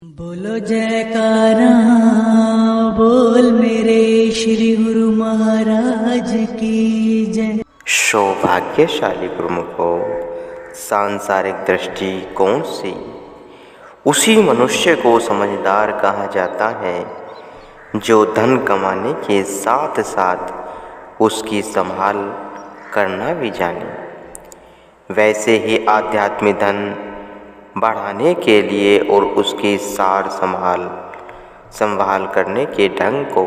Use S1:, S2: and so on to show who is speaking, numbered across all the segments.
S1: बोलो जयकारा बोल मेरे श्री गुरु महाराज की जय।
S2: सौभाग्यशाली गुरुमुख को सांसारिक दृष्टिकोण से उसी मनुष्य को समझदार कहा जाता है जो धन कमाने के साथ साथ उसकी संभाल करना भी जाने। वैसे ही आध्यात्मिक धन बढ़ाने के लिए और उसकी सार संभाल करने के ढंग को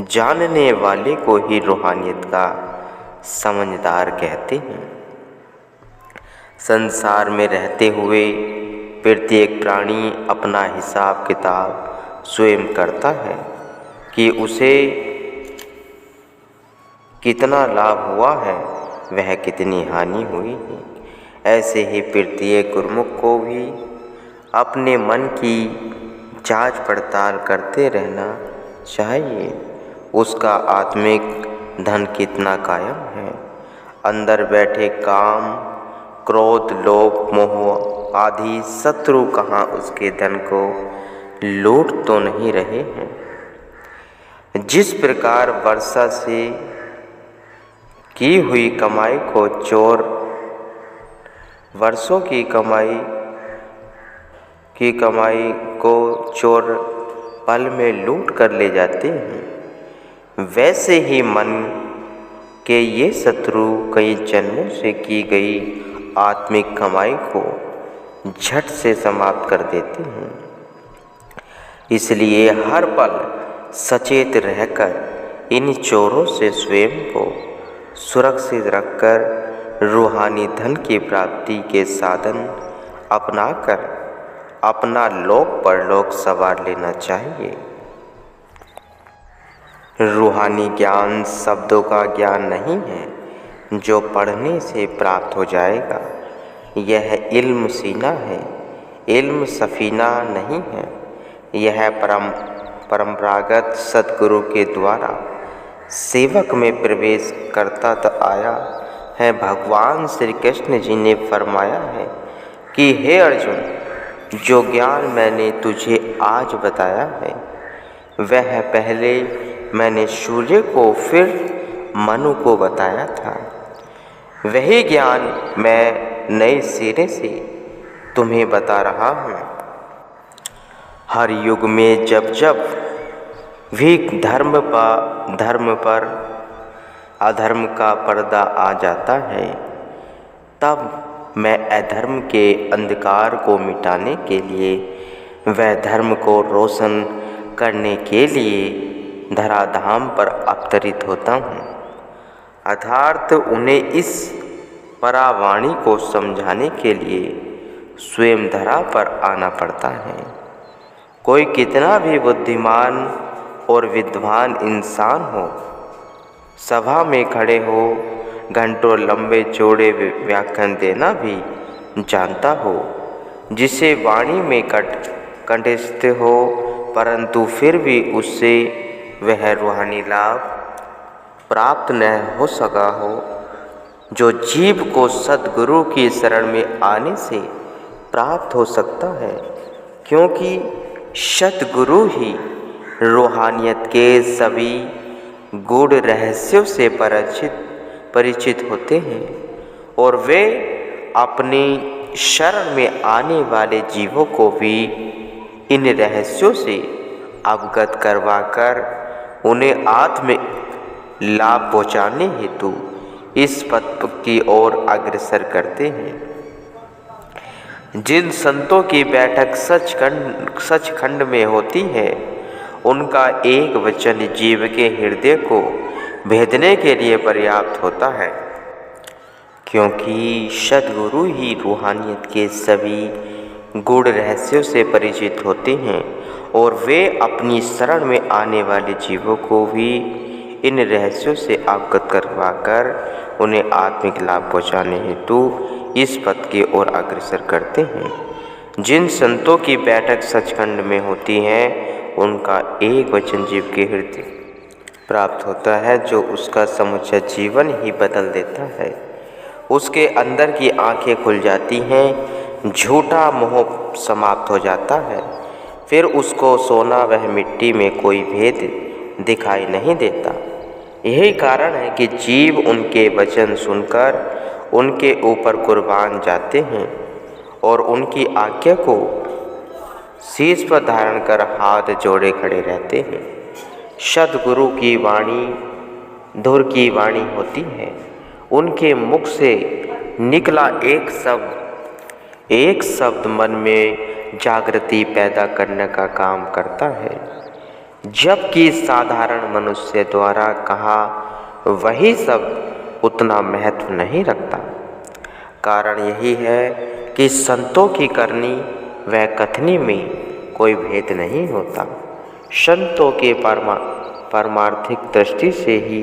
S2: जानने वाले को ही रूहानियत का समझदार कहते हैं। संसार में रहते हुए प्रत्येक प्राणी अपना हिसाब किताब स्वयं करता है कि उसे कितना लाभ हुआ है, वह कितनी हानि हुई है। ऐसे ही प्रत्येक गुरुमुख को भी अपने मन की जांच पड़ताल करते रहना चाहिए। उसका आत्मिक धन कितना कायम है, अंदर बैठे काम, क्रोध, लोभ, मोह आदि शत्रु कहाँ उसके धन को लूट तो नहीं रहे हैं। जिस प्रकार वर्षा से की हुई कमाई को चोर वर्षों की कमाई को चोर पल में लूट कर ले जाते हैं, वैसे ही मन के ये शत्रु कई जन्मों से की गई आत्मिक कमाई को झट से समाप्त कर देते हैं। इसलिए हर पल सचेत रहकर इन चोरों से स्वयं को सुरक्षित रखकर रूहानी धन की प्राप्ति के साधन अपनाकर अपना लोक परलोक संवार लेना चाहिए। रूहानी ज्ञान शब्दों का ज्ञान नहीं है जो पढ़ने से प्राप्त हो जाएगा। यह इल्म सीना है, इल्म सफीना नहीं है। यह परंपरागत सद्गुरु के द्वारा सेवक में प्रवेश करता तो आया है। भगवान श्री कृष्ण जी ने फरमाया है कि हे अर्जुन, जो ज्ञान मैंने तुझे आज बताया है वह पहले मैंने सूर्य को फिर मनु को बताया था। वही ज्ञान मैं नए सिरे से तुम्हें बता रहा हूँ। हर युग में जब जब भी धर्म पर अधर्म का पर्दा आ जाता है, तब मैं अधर्म के अंधकार को मिटाने के लिए वह धर्म को रोशन करने के लिए धराधाम पर अवतरित होता हूँ। अर्थात उन्हें इस परावाणी को समझाने के लिए स्वयं धरा पर आना पड़ता है। कोई कितना भी बुद्धिमान और विद्वान इंसान हो, सभा में खड़े हो घंटों लंबे चौड़े व्याख्यान देना भी जानता हो, जिसे वाणी में कंठस्थ हो, परंतु फिर भी उससे वह रूहानी लाभ प्राप्त न हो सका हो जो जीव को सद्गुरु की शरण में आने से प्राप्त हो सकता है। क्योंकि सद्गुरु ही रूहानियत के सभी गूढ़ रहस्यों से परिचित होते हैं और वे अपनी शरण में आने वाले जीवों को भी इन रहस्यों से अवगत करवाकर उन्हें आत्म लाभ पहुँचाने हेतु इस पथ की ओर अग्रसर करते हैं। जिन संतों की बैठक सचखंड में होती है, उनका एक वचन जीव के हृदय को भेदने के लिए पर्याप्त होता है। क्योंकि सद्गुरु ही रूहानियत के सभी गूढ़ रहस्यों से परिचित होते हैं और वे अपनी शरण में आने वाले जीवों को भी इन रहस्यों से अवगत करवाकर उन्हें आत्मिक लाभ पहुँचाने हेतु इस पथ की ओर अग्रसर करते हैं। जिन संतों की बैठक सचखंड में होती है, उनका एक वचन जीव के हृदय प्राप्त होता है जो उसका समूचा जीवन ही बदल देता है। उसके अंदर की आंखें खुल जाती हैं, झूठा मोह समाप्त हो जाता है। फिर उसको सोना वह मिट्टी में कोई भेद दिखाई नहीं देता। यही कारण है कि जीव उनके वचन सुनकर उनके ऊपर कुर्बान जाते हैं और उनकी आज्ञा को शीश पर धारण कर हाथ जोड़े खड़े रहते हैं। सद्गुरु की वाणी धुर की वाणी होती है। उनके मुख से निकला एक शब्द मन में जागृति पैदा करने का काम करता है, जबकि साधारण मनुष्य द्वारा कहा वही शब्द उतना महत्व नहीं रखता। कारण यही है कि संतों की करनी व कथनी में कोई भेद नहीं होता। संतों के पारमार्थिक दृष्टि से ही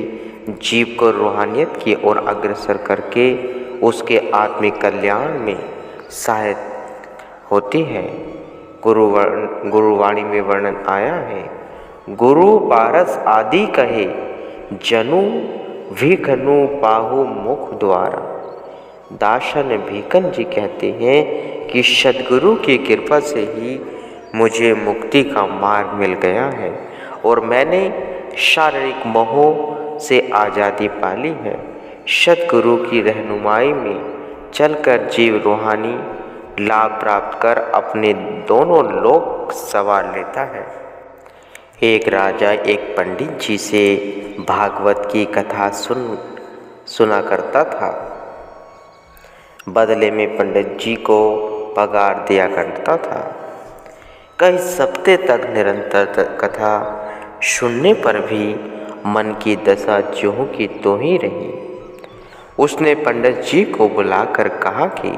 S2: जीव को रूहानियत की ओर अग्रसर करके उसके आत्मिक कल्याण में सहायक होती है। गुरुवाणी में वर्णन आया है, गुरु पारस आदि कहे जनु भिखनु पाहु मुख द्वारा। दासन भीकन जी कहते हैं कि सद्गुरु की कृपा से ही मुझे मुक्ति का मार्ग मिल गया है और मैंने शारीरिक मोहों से आज़ादी पाली है। सद्गुरु की रहनुमाई में चलकर जीव रूहानी लाभ प्राप्त कर अपने दोनों लोक संवार लेता है। एक राजा एक पंडित जी से भागवत की कथा सुना करता था। बदले में पंडित जी को पगार दिया करता था। कई सप्ताह तक निरंतर कथा सुनने पर भी मन की दशा ज्यों की त्यों ही रही। उसने पंडित जी को बुलाकर कहा कि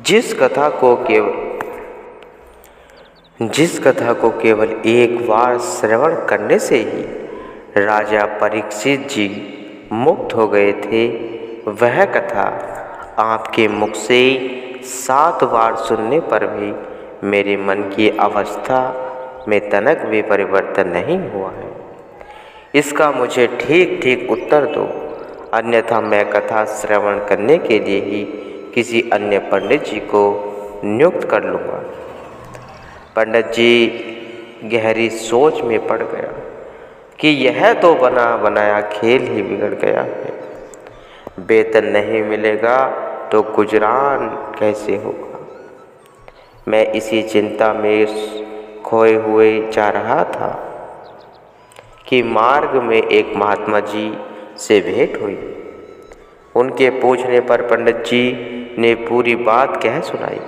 S2: जिस कथा को केवल एक बार श्रवण करने से ही राजा परीक्षित जी मुक्त हो गए थे, वह कथा आपके मुख से 7 बार सुनने पर भी मेरे मन की अवस्था में तनक भी परिवर्तन नहीं हुआ है। इसका मुझे ठीक ठीक उत्तर दो, अन्यथा मैं कथा श्रवण करने के लिए ही किसी अन्य पंडित जी को नियुक्त कर लूँगा। पंडित जी गहरी सोच में पड़ गया कि यह तो बना बनाया खेल ही बिगड़ गया है। वेतन नहीं मिलेगा तो गुजरान कैसे होगा। मैं इसी चिंता में खोए हुए जा रहा था कि मार्ग में एक महात्मा जी से भेंट हुई। उनके पूछने पर पंडित जी ने पूरी बात कह सुनाई।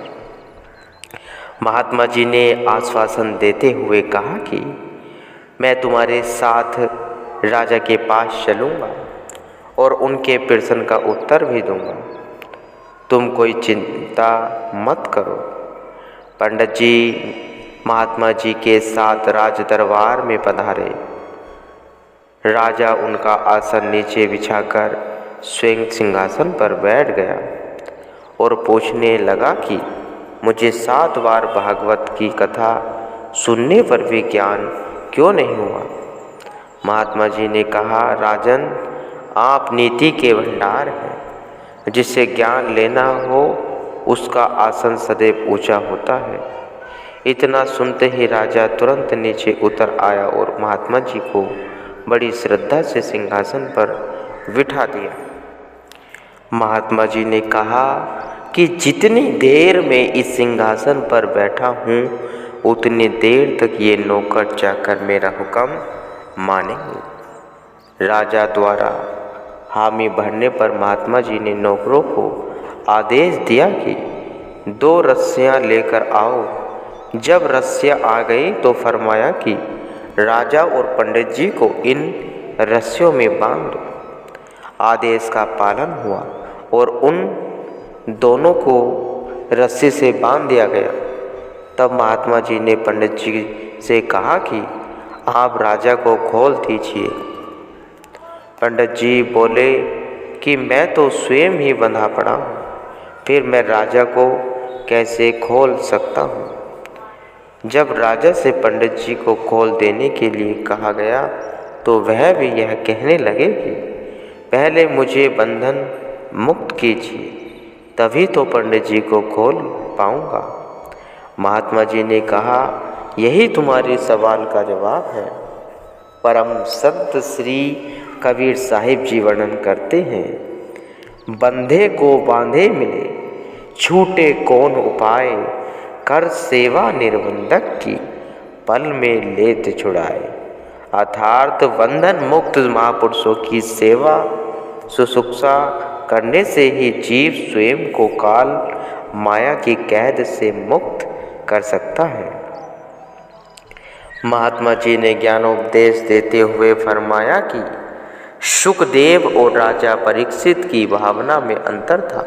S2: महात्मा जी ने आश्वासन देते हुए कहा कि मैं तुम्हारे साथ राजा के पास चलूँगा और उनके प्रश्न का उत्तर भी दूंगा। तुम कोई चिंता मत करो। पंडित जी महात्मा जी के साथ राज दरबार में पधारे। राजा उनका आसन नीचे बिछाकर स्वयं सिंहासन पर बैठ गया और पूछने लगा कि मुझे 7 बार भागवत की कथा सुनने पर भी ज्ञान क्यों नहीं हुआ। महात्मा जी ने कहा, राजन, आप नीति के भंडार हैं। जिससे ज्ञान लेना हो उसका आसन सदैव ऊंचा होता है। इतना सुनते ही राजा तुरंत नीचे उतर आया और महात्मा जी को बड़ी श्रद्धा से सिंहासन पर बिठा दिया। महात्मा जी ने कहा कि जितनी देर में इस सिंहासन पर बैठा हूँ उतनी देर तक ये नौकर चाकर मेरा हुक्म मानेंगे। राजा द्वारा हामी भरने पर महात्मा जी ने नौकरों को आदेश दिया कि 2 रस्सियाँ लेकर आओ। जब रस्सियाँ आ गई तो फरमाया कि राजा और पंडित जी को इन रस्सियों में बांध दो। आदेश का पालन हुआ और उन दोनों को रस्सी से बांध दिया गया। तब महात्मा जी ने पंडित जी से कहा कि आप राजा को खोल दीजिए। पंडित जी बोले कि मैं तो स्वयं ही बंधा पड़ा हूँ, फिर मैं राजा को कैसे खोल सकता हूँ। जब राजा से पंडित जी को खोल देने के लिए कहा गया तो वह भी यह कहने लगे कि पहले मुझे बंधन मुक्त कीजिए, तभी तो पंडित जी को खोल पाऊँगा। महात्मा जी ने कहा, यही तुम्हारे सवाल का जवाब है। परम संत श्री कबीर साहिब जी वर्णन करते हैं, बंधे को बांधे मिले, छूटे कौन उपाय, कर सेवा निर्बंधक की, पल में लेत छुड़ाए। अर्थात बंधन मुक्त महापुरुषों की सेवा शुश्रूषा करने से ही जीव स्वयं को काल माया की कैद से मुक्त कर सकता है। महात्मा जी ने ज्ञानोपदेश देते हुए फरमाया कि सुखदेव और राजा परीक्षित की भावना में अंतर था।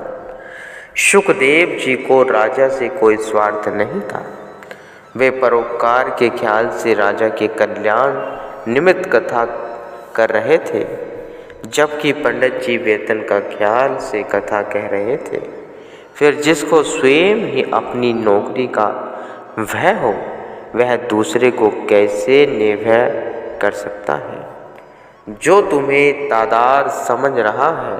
S2: सुखदेव जी को राजा से कोई स्वार्थ नहीं था। वे परोपकार के ख्याल से राजा के कल्याण निमित्त कथा कर रहे थे, जबकि पंडित जी वेतन का ख्याल से कथा कह रहे थे। फिर जिसको स्वयं ही अपनी नौकरी का भय हो, वह दूसरे को कैसे निर्भय कर सकता है। जो तुम्हें तादार समझ रहा है,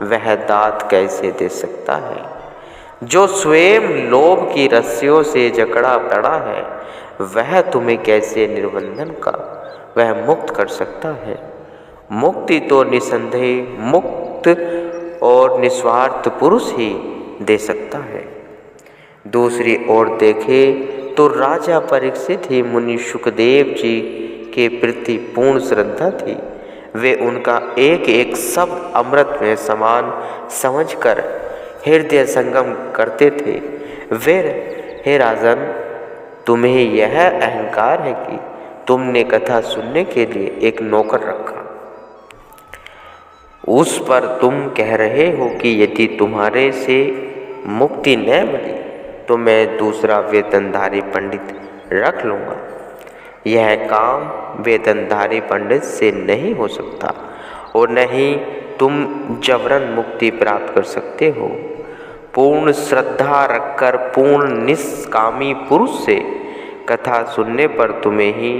S2: वह दात कैसे दे सकता है। जो स्वयं लोभ की रस्सियों से जकड़ा पड़ा है, वह तुम्हें कैसे निर्बंधन का वह मुक्त कर सकता है। मुक्ति तो निसंदेह मुक्त और निस्वार्थ पुरुष ही दे सकता है। दूसरी ओर देखें तो राजा परीक्षित ही मुनि सुखदेव जी के प्रति पूर्ण श्रद्धा थी। वे उनका एक एक शब्द अमृत में समान समझकर हृदय संगम करते थे। वे, हे राजन, तुम्हें यह अहंकार है कि तुमने कथा सुनने के लिए एक नौकर रखा, उस पर तुम कह रहे हो कि यदि तुम्हारे से मुक्ति न मिली तो मैं दूसरा वेतनधारी पंडित रख लूँगा। यह काम वेतनधारी पंडित से नहीं हो सकता और न ही तुम जबरन मुक्ति प्राप्त कर सकते हो। पूर्ण श्रद्धा रखकर पूर्ण निष्कामी पुरुष से कथा सुनने पर तुम्हें ही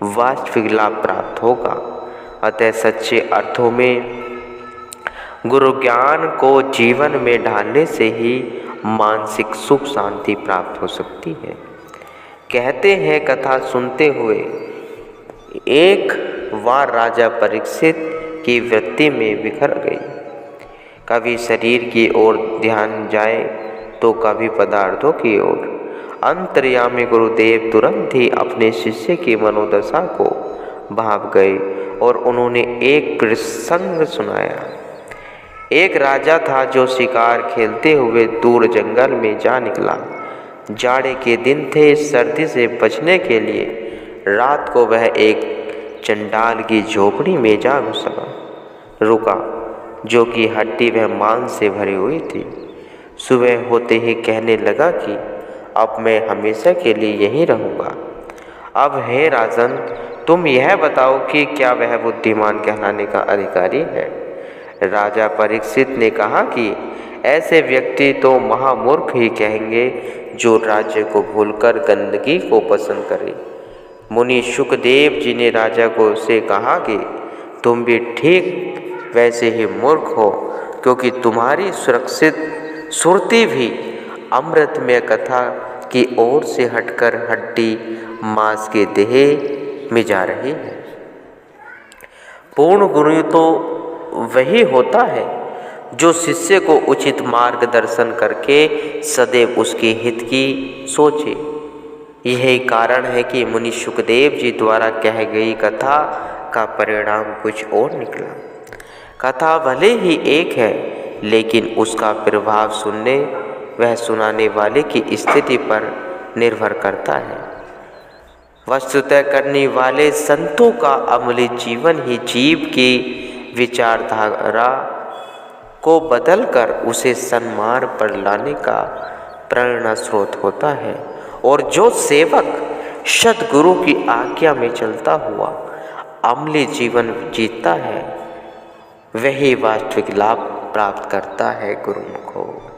S2: वास्तविक लाभ प्राप्त होगा। अतः सच्चे अर्थों में गुरु ज्ञान को जीवन में ढालने से ही मानसिक सुख शांति प्राप्त हो सकती है। कहते हैं कथा सुनते हुए एक बार राजा परीक्षित की वृत्ति में बिखर गई। कभी शरीर की ओर ध्यान जाए तो कभी पदार्थों की ओर। अंतर्यामी गुरुदेव तुरंत ही अपने शिष्य की मनोदशा को भाप गए और उन्होंने एक प्रसंग सुनाया। एक राजा था जो शिकार खेलते हुए दूर जंगल में जा निकला। जाड़े के दिन थे। सर्दी से बचने के लिए रात को वह एक चंडाल की झोपड़ी में जा रुका, जो कि हड्डी व मांस से भरी हुई थी। सुबह होते ही कहने लगा कि अब मैं हमेशा के लिए यहीं रहूँगा। अब हे राजन, तुम यह बताओ कि क्या वह बुद्धिमान कहलाने का अधिकारी है। राजा परीक्षित ने कहा कि ऐसे व्यक्ति तो महामूर्ख ही कहेंगे जो राज्य को भूलकर गंदगी को पसंद करे। मुनि सुखदेव जी ने राजा को से कहा कि तुम भी ठीक वैसे ही मूर्ख हो, क्योंकि तुम्हारी सुरक्षित सुरती भी अमृतमय कथा की ओर से हटकर हड्डी मांस के देह में जा रही है। पूर्ण गुरु तो वही होता है जो शिष्य को उचित मार्गदर्शन करके सदैव उसके हित की सोचे। यही कारण है कि मुनि सुखदेव जी द्वारा कह गई कथा का परिणाम कुछ और निकला। कथा भले ही एक है, लेकिन उसका प्रभाव सुनने वह सुनाने वाले की स्थिति पर निर्भर करता है। वस्तुतः करने वाले संतों का अमूल्य जीवन ही जीव की विचारधारा को बदलकर उसे सन्मार्ग पर लाने का प्रेरणा स्रोत होता है। और जो सेवक सद्गुरु की आज्ञा में चलता हुआ अमली जीवन जीता है, वही वास्तविक लाभ प्राप्त करता है गुरुमुखो।